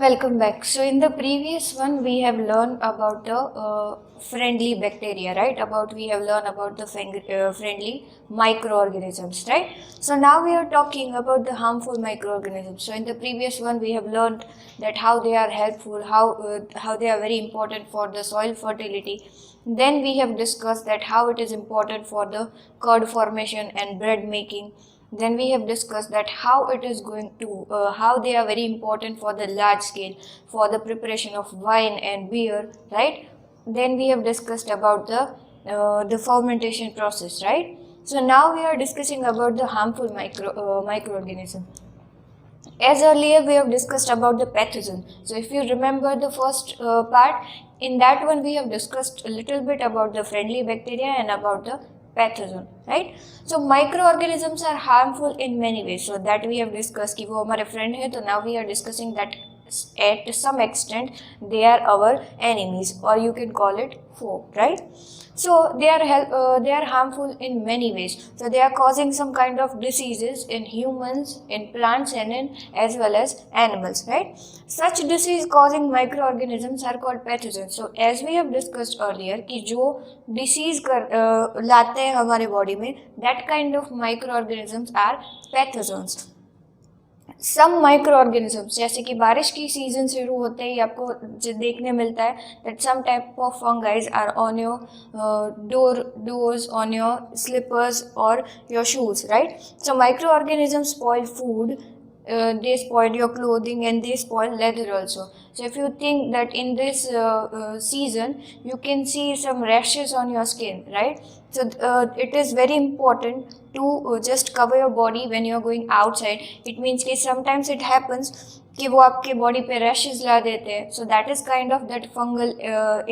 Welcome back. So in the previous one, we have learned about the friendly bacteria, right? We have learned about the friendly microorganisms, right? So now we are talking about the harmful microorganisms. So in the previous one, we have learned that how they are helpful, how they are very important for the soil fertility. Then we have discussed that how it is important for the curd formation and bread making. Then we have discussed that how it is going to how they are very important for the large scale, for the preparation of wine and beer, right? Then we have discussed about the fermentation process, right? So now we are discussing about the harmful microorganism. As earlier we have discussed about the pathogen. So if you remember the first part, in that one we have discussed a little bit about the friendly bacteria and about the pathogen, right? So microorganisms are harmful in many ways. So that we have discussed कि वो हमारे friend है. So now we are discussing that at some extent they are our enemies, or you can call it foe, right? So they are harmful in many ways. So they are causing some kind of diseases in humans, in plants, and in as well as animals, right? Such disease causing microorganisms are called pathogens. So as we have discussed earlier कि जो disease लाते हैं हमारे body में, that kind of microorganisms are pathogens. Some micro organisms, जैसे कि बारिश की season शुरू होते ही आपको देखने मिलता है that some type of fungi are on your doors, on your slippers और your shoes, right? So micro organisms spoil food, they spoil your clothing and they spoil leather also. So if you think that in this season you can see some rashes on your skin, right? So it is very important to just cover your body when you are going outside. It means कि sometimes it happens कि वो आपके body पे rashes ला देते हैं. So that is kind of that fungal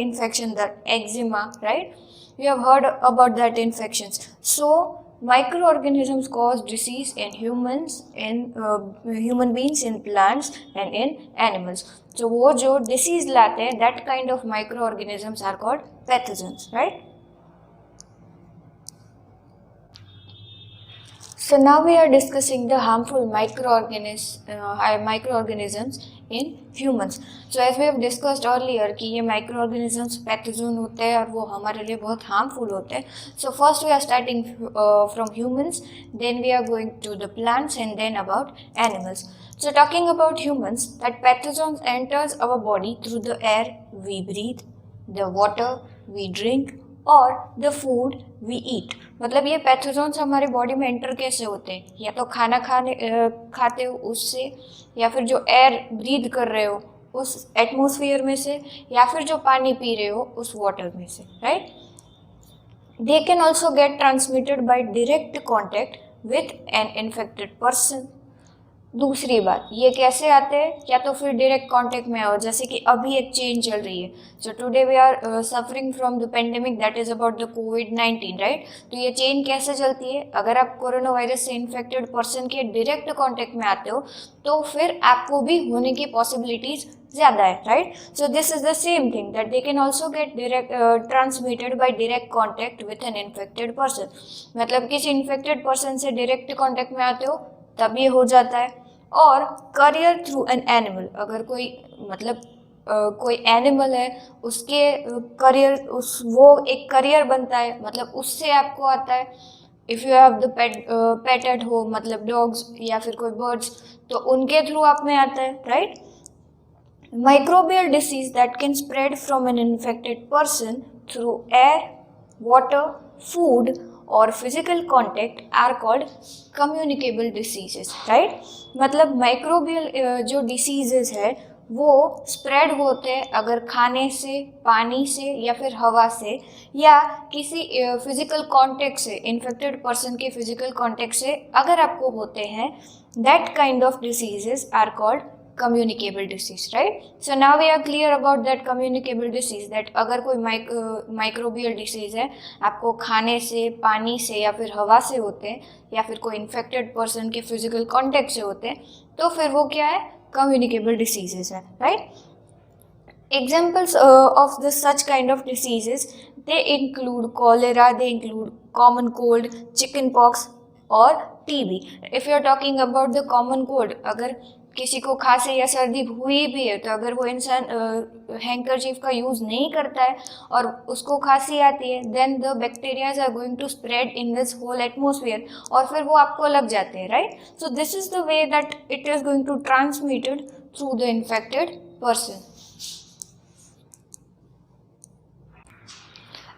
infection, that eczema, right? You have heard about that infections. So microorganisms cause disease in humans, in human beings, in plants and in animals. So वो जो disease लाते हैं, that kind of microorganisms are called pathogens, right? So now we are discussing the harmful microorganisms in humans. So as we have discussed earlier कि ये microorganisms pathogen होते हैं और वो हमारे लिए बहुत harmful होते हैं. So first we are starting from humans, then we are going to the plants and then about animals. So talking about humans, that pathogens enters our body through the air we breathe, the water we drink और the food we eat. मतलब ये pathogens हमारे body में enter कैसे होते हैं? या तो खाना खाते हो उससे, या फिर जो एयर ब्रीथ कर रहे हो उस एटमॉस्फेयर में से, या फिर जो पानी पी रहे हो उस वाटर में से, right? They can also get transmitted by direct contact with an infected person. दूसरी बात, ये कैसे आते हैं? या तो फिर डायरेक्ट कांटेक्ट में आओ, जैसे कि अभी एक चेन चल रही है. So today we are suffering from the pandemic that is about the कोविड-19, राइट? तो ये चेन कैसे चलती है? अगर आप कोरोना वायरस से इन्फेक्टेड पर्सन के डायरेक्ट कांटेक्ट में आते हो तो फिर आपको भी होने की पॉसिबिलिटीज ज़्यादा है, right? So this is the same thing that they can also get direct transmitted by direct contact with an infected person. मतलब किसी इन्फेक्टेड पर्सन से डायरेक्ट कॉन्टैक्ट में आते हो तब ये हो जाता है. और करियर थ्रू एन एनिमल, अगर कोई मतलब कोई एनिमल है उसके करियर वो एक करियर बनता है, मतलब उससे आपको आता है. If you have the pet at home, मतलब डॉग्स या फिर कोई बर्ड्स, तो उनके थ्रू आप में आता है, right? Microbial disease that can spread from an infected person through air, water, food or physical contact are called communicable diseases, right? मतलब माइक्रोबियल जो डिसीजेज है वो स्प्रेड होते हैं अगर खाने से, पानी से या फिर हवा से या किसी फिजिकल कांटेक्ट से, इन्फेक्टेड पर्सन के फिजिकल कांटेक्ट से अगर आपको होते हैं, that kind of diseases are called communicable disease, right? So now we are clear about that communicable disease, that अगर कोई microbial disease है आपको खाने से, पानी से या फिर हवा से होते हैं या फिर कोई infected person के physical contact से होते हैं, तो फिर वो क्या है? communicable diseases है, right? Examples of this such kind of diseases, they include cholera, they include common cold, chicken pox और TB. If you are talking about the common cold, अगर किसी को खांसी या सर्दी हुई भी है तो अगर वो इंसान हैंकरचीफ का यूज़ नहीं करता है और उसको खांसी आती है, then the bacterias are going to spread in this whole atmosphere और फिर वो आपको लग जाते हैं, right? So this is the way that it is going to transmitted through the infected person.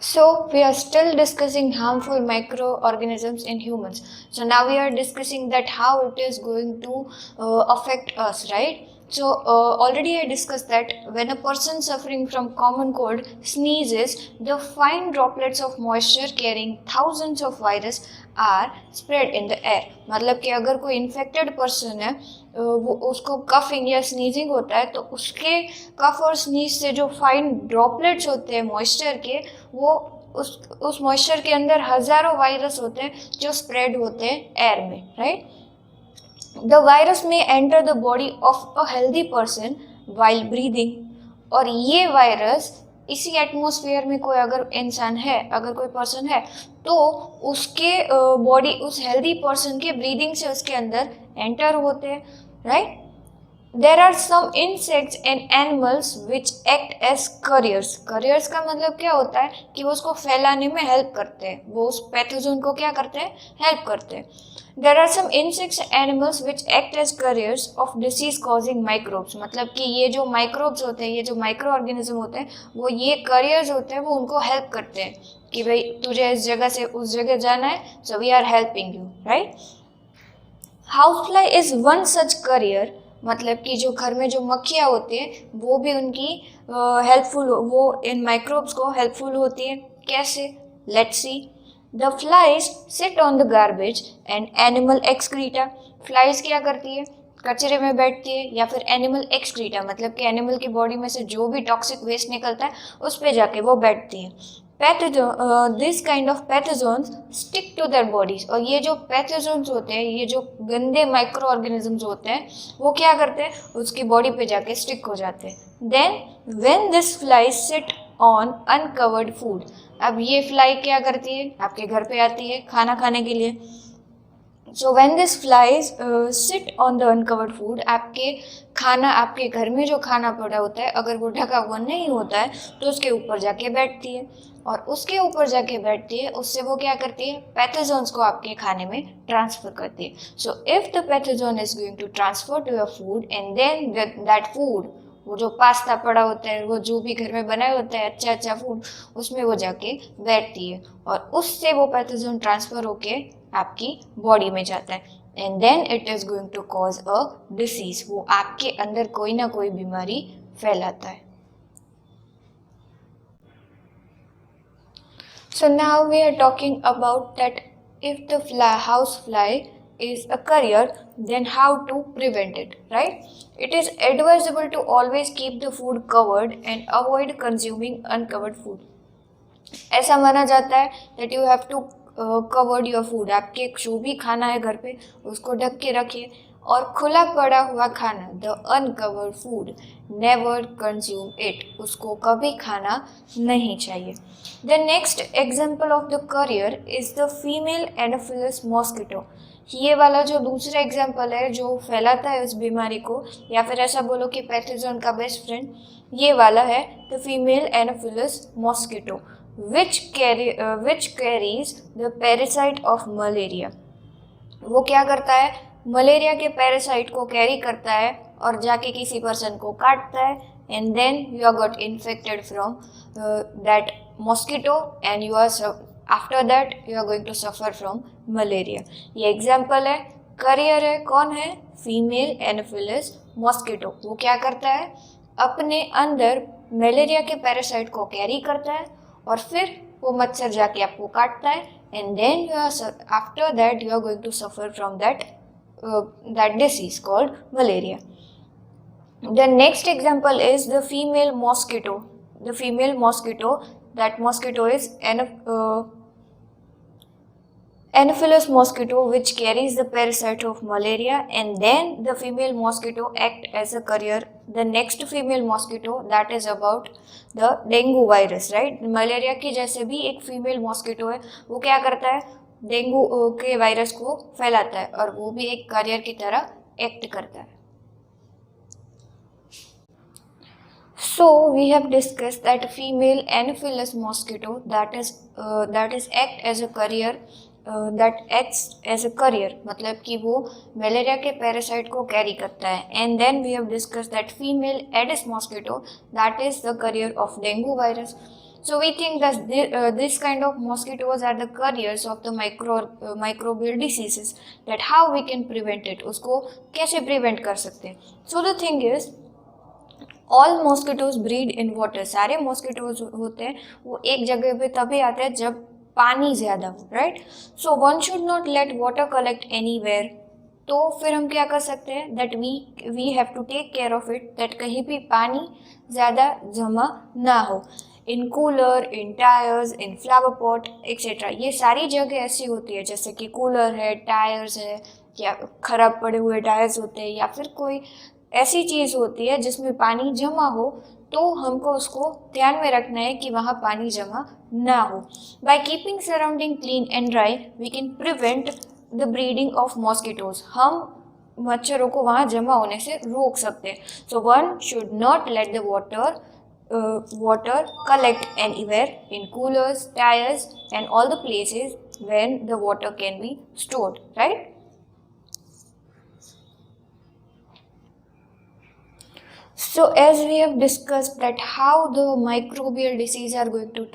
So we are still discussing harmful microorganisms in humans. So now we are discussing that how it is going to affect us, right? So already I discussed that when a person suffering from common cold sneezes, the fine droplets of moisture carrying thousands of virus are spread in the air. मतलब कि अगर कोई infected person है वो उसको coughing या sneezing होता है तो उसके कफ और स्नीज से जो फाइन ड्रॉपलेट्स होते हैं मॉइस्चर के, वो उस मॉइस्चर के अंदर हजारों वायरस होते हैं जो स्प्रेड होते हैं एयर में, राइट? द वायरस में enter the body of a healthy person while breathing. और ये वायरस इसी एटमॉस्फेयर में कोई अगर इंसान है, अगर कोई पर्सन है तो उसके बॉडी उस हेल्दी पर्सन के ब्रीदिंग से उसके अंदर एंटर होते हैं, right? There are some insects and animals which act as carriers. Carriers का मतलब क्या होता है कि वो उसको फैलाने में हेल्प करते हैं, वो उस पैथोजन को क्या करते हैं, हेल्प करते हैं. There are some insects and animals which act as carriers of disease causing microbes. मतलब कि ये जो माइक्रोब्स होते हैं, ये जो माइक्रो ऑर्गेनिज्म होते हैं, वो ये करियर्स होते हैं, वो उनको हेल्प करते हैं कि भाई तुझे इस जगह से उस जगह जाना है, so we are helping you, right? Housefly is one such carrier. मतलब कि जो घर में जो मक्खियाँ होती हैं वो भी उनकी हेल्पफुल, वो इन माइक्रोब्स को हेल्पफुल होती है. कैसे? Let's see. The flies sit on the garbage and animal excreta. Flies क्या करती है? कचरे में बैठती है या फिर एनिमल एक्सक्रीटा मतलब कि एनिमल की बॉडी में से जो भी टॉक्सिक वेस्ट निकलता है उस पे जाके वो बैठती है. This kind of pathogens stick to their bodies. और ये जो पैथोजोन्स होते हैं, ये जो गंदे माइक्रो ऑर्गेनिजम्स होते हैं, वो क्या करते हैं? उसकी बॉडी पे जाके स्टिक हो जाते हैं. Then when this fly sit on uncovered food. अब ये फ्लाई क्या करती है? आपके घर पे आती है खाना खाने के लिए. So when this flies sit on the uncovered food, आपके घर में जो खाना पड़ा होता है अगर वो ढका हुआ नहीं होता है तो उसके ऊपर जाके बैठती है. और उसके ऊपर जाके बैठती है, उससे वो क्या करती है? पैथोजोन्स को आपके खाने में ट्रांसफर करती है. So if the pathogen is going to transfer to your food and then that food, वो जो पास्ता पड़ा होता है, वो जो भी घर में बनाया होता है अच्छा अच्छा फूड, उसमें वो जाके बैठती है और उससे वो पैथोजन ट्रांसफर होके आपकी बॉडी में जाता है and then it is going to cause a disease. वो आपके अंदर कोई ना कोई बीमारी फैलाता है. So now we are talking about that if the house fly is a carrier, then how to prevent it, right? It is advisable to always keep the food covered and avoid consuming uncovered food. ऐसा माना जाता है that you have to cover your food. आपके जो भी खाना है घर पे उसको ढक के रखिए और खुला पड़ा हुआ खाना, the uncovered food, never consume it, उसको कभी खाना नहीं चाहिए. The next example of the career is the female anopheles mosquito. ये वाला जो दूसरा एग्जाम्पल है जो फैलाता है उस बीमारी को, या फिर ऐसा बोलो कि पैथोजन का बेस्ट फ्रेंड, ये वाला है the female anopheles mosquito which carries the parasite of malaria. वो क्या करता है? मलेरिया के पैरासाइट को कैरी करता है और जाके किसी पर्सन को काटता है and then you are got infected from that mosquito and you are after that you are going to suffer from malaria. ये एग्जाम्पल है. करियर है, कौन है? Female anopheles mosquito. वो क्या करता है? अपने अंदर मलेरिया के पैरासाइट को कैरी करता है और फिर वो मच्छर जाके आपको काटता है and then you are after that you are going to suffer from that disease called malaria. The next example is the female mosquito. The female mosquito, that mosquito is Anopheles mosquito which carries the parasite of malaria and then the female mosquito act as a carrier. The next female mosquito that is about the dengue virus, right? Malaria की जैसे भी एक female mosquito है, वो क्या करता है? Dengue के वायरस को फैलाता है और वो भी एक कैरियर की तरह एक्ट करता है. So we have discussed that female Anopheles mosquito that is act as a carrier that acts as a carrier, मतलब कि वो मलेरिया के पैरासाइट को कैरी करता है. And then we have discuss that female aedes mosquito that is the carrier of dengue virus. So we think that this kind of mosquitoes are the carriers of the microbial diseases. That how we can prevent it, उसको कैसे prevent कर सकते हैं. So the thing is, all mosquitoes breed in water. सारे mosquitoes होते हैं वो एक जगह पे तभी आते हैं जब पानी ज़्यादा हो, right. So one should not let water collect anywhere. तो फिर हम क्या कर सकते हैं, that we have to take care of it, that कहीं भी पानी ज़्यादा जमा ना हो. In cooler, in tyres, in flower pot etcetera. ये सारी जगह ऐसी होती है, जैसे कि कूलर है, टायर्स है, या खराब पड़े हुए टायर्स होते हैं, या फिर कोई ऐसी चीज़ होती है जिसमें पानी जमा हो, तो हमको उसको ध्यान में रखना है कि वहाँ पानी जमा ना हो. By keeping surrounding clean and dry we can prevent the breeding of mosquitoes. हम मच्छरों को वहाँ जमा होने से रोक सकते हैं. सो one should not let the water collect anywhere in coolers, tires and all the places when the water can be stored, right? So as we have discussed that how the microbial disease are going to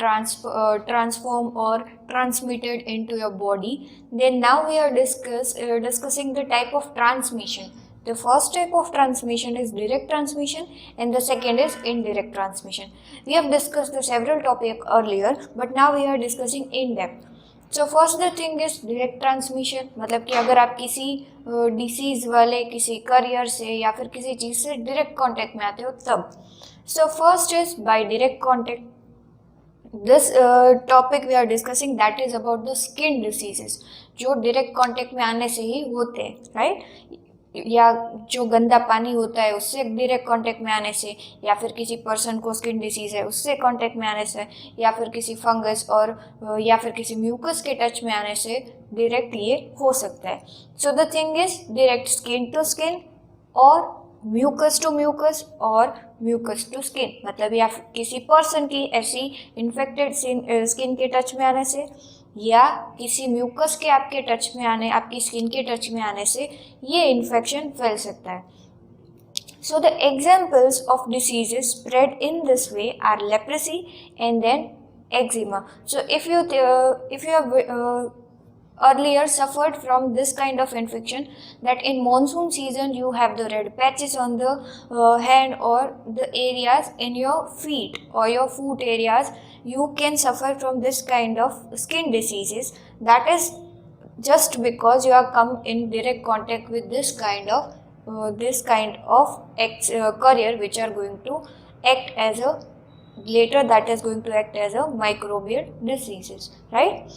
transform or transmitted into your body, then now we are discussing the type of transmission. The first type of transmission is direct transmission and the second is indirect transmission. We have discussed the several topics earlier, but now we are discussing in depth. So first the thing is direct transmission, मतलब कि अगर आप किसी disease वाले किसी career से या फिर किसी चीज़ से डायरेक्ट कांटेक्ट में आते हो तब. So first is by direct contact. This topic we are discussing that is about the skin diseases, जो डायरेक्ट कांटेक्ट में आने से ही होते हैं, राइट. या जो गंदा पानी होता है उससे डायरेक्ट कांटेक्ट में आने से, या फिर किसी पर्सन को स्किन डिसीज़ है उससे कांटेक्ट में आने से, या फिर किसी फंगस और या फिर किसी म्यूकस के टच में आने से डायरेक्ट ये हो सकता है. So the thing is direct skin to skin और म्यूकस टू म्यूकस और म्यूकस टू स्किन, मतलब या किसी पर्सन की ऐसी इन्फेक्टेड स्किन के टच में आने से या किसी म्यूकस के आपकी स्किन के टच में आने से ये इन्फेक्शन फैल सकता है. So the examples of diseases spread in this way are leprosy and then eczema. So if you have earlier suffered from this kind of infection, that in monsoon season you have the red patches on the hand or the areas in your feet or your foot areas, you can suffer from this kind of skin diseases. That is just because you have come in direct contact with this kind of carrier which are going to act as a microbial diseases, right?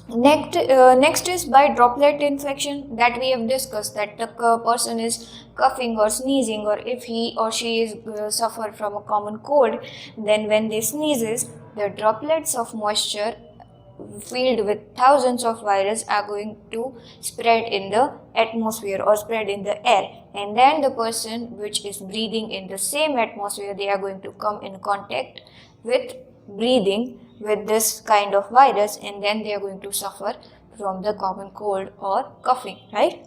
Next is by droplet infection, that we have discussed, that the person is coughing or sneezing, or if he or she is suffer from a common cold, then when they sneezes, the droplets of moisture filled with thousands of virus are going to spread in the atmosphere or spread in the air, and then the person which is breathing in the same atmosphere, they are going to come in contact with breathing with this kind of virus, and then they are going to suffer from the common cold or coughing, right?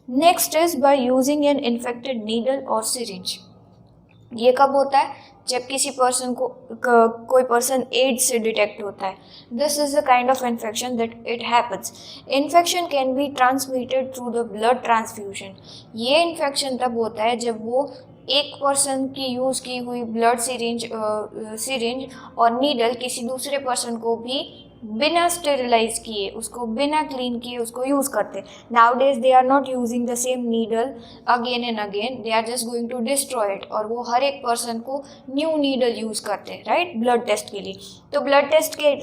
Next is by using an infected needle or syringe. ये कब होता है, जब किसी person को कोई person ads से detect होता है. This is a kind of infection that it happens. Infection can be transmitted through the blood transfusion. ये इन्फेक्शन तब होता है जब वो एक पर्सन की यूज़ की हुई ब्लड सिरिंज और नीडल किसी दूसरे पर्सन को भी बिना स्टेरिलाइज किए, उसको बिना क्लीन किए उसको यूज़ करते. Nowadays they are not using the same needle again and again, they are just going to destroy it, और वो हर एक पर्सन को न्यू नीडल यूज़ करते हैं, राइट, ब्लड टेस्ट के लिए. तो ब्लड टेस्ट के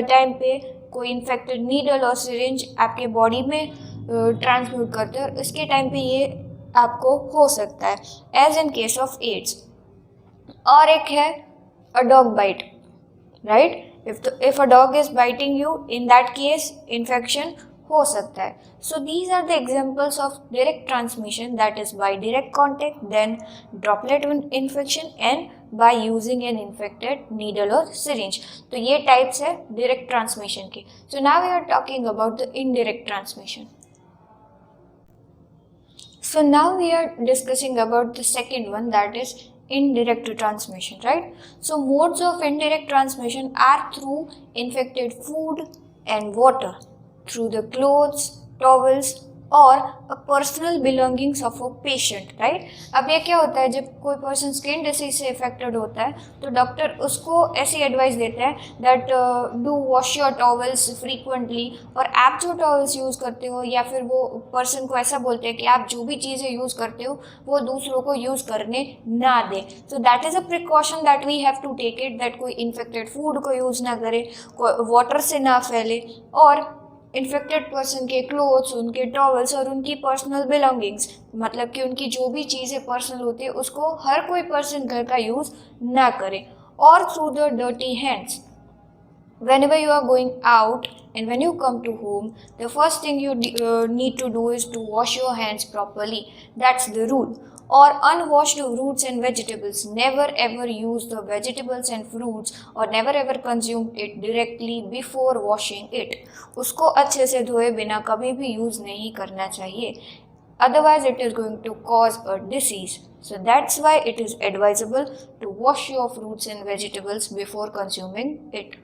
टाइम पे कोई इन्फेक्टेड नीडल और सिरिंज आपके बॉडी में ट्रांसमिट करते हैं, और इसके टाइम पे ये आपको हो सकता है, as in case of AIDS. और एक है a dog bite, right. If a dog is biting you, in that case infection हो सकता है. So these are the examples of direct transmission, that is by direct contact, then droplet infection and by using an infected needle or syringe. तो ये types है direct transmission की. So now we are talking about the indirect transmission. So now we are discussing about the second one, that is indirect transmission, right? So modes of indirect transmission are through infected food and water, through the clothes, towels और a personal belongings of a patient, right? अब ये क्या होता है, जब कोई person skin disease से affected होता है तो डॉक्टर उसको ऐसी एडवाइस देते हैं that do wash your towels frequently. और आप जो टॉवल्स यूज़ करते हो या फिर वो पर्सन को ऐसा बोलते हैं कि आप जो भी चीज़ें यूज़ करते हो वो दूसरों को यूज़ करने ना दें. So that is a precaution that we have to take it, that कोई इन्फेक्टेड फूड को यूज़ ना करे, वाटर से ना फैले, और इन्फेक्टेड पर्सन के क्लोथ्स, उनके टॉवल्स और उनकी पर्सनल बिलोंगिंग्स, मतलब कि उनकी जो भी चीज़ें पर्सनल होती है उसको हर कोई पर्सन घर का यूज़ ना करे. और through the dirty hands, whenever you are going out and when you come to home, the first thing you need to do is to wash your hands properly. That's the rule. Or unwashed fruits and vegetables, never ever use the vegetables and fruits or never ever consume it directly before washing it. उसको अच्छे से धोए बिना कभी भी use नहीं करना चाहिए, otherwise it is going to cause a disease. So that's why it is advisable to wash your fruits and vegetables before consuming it.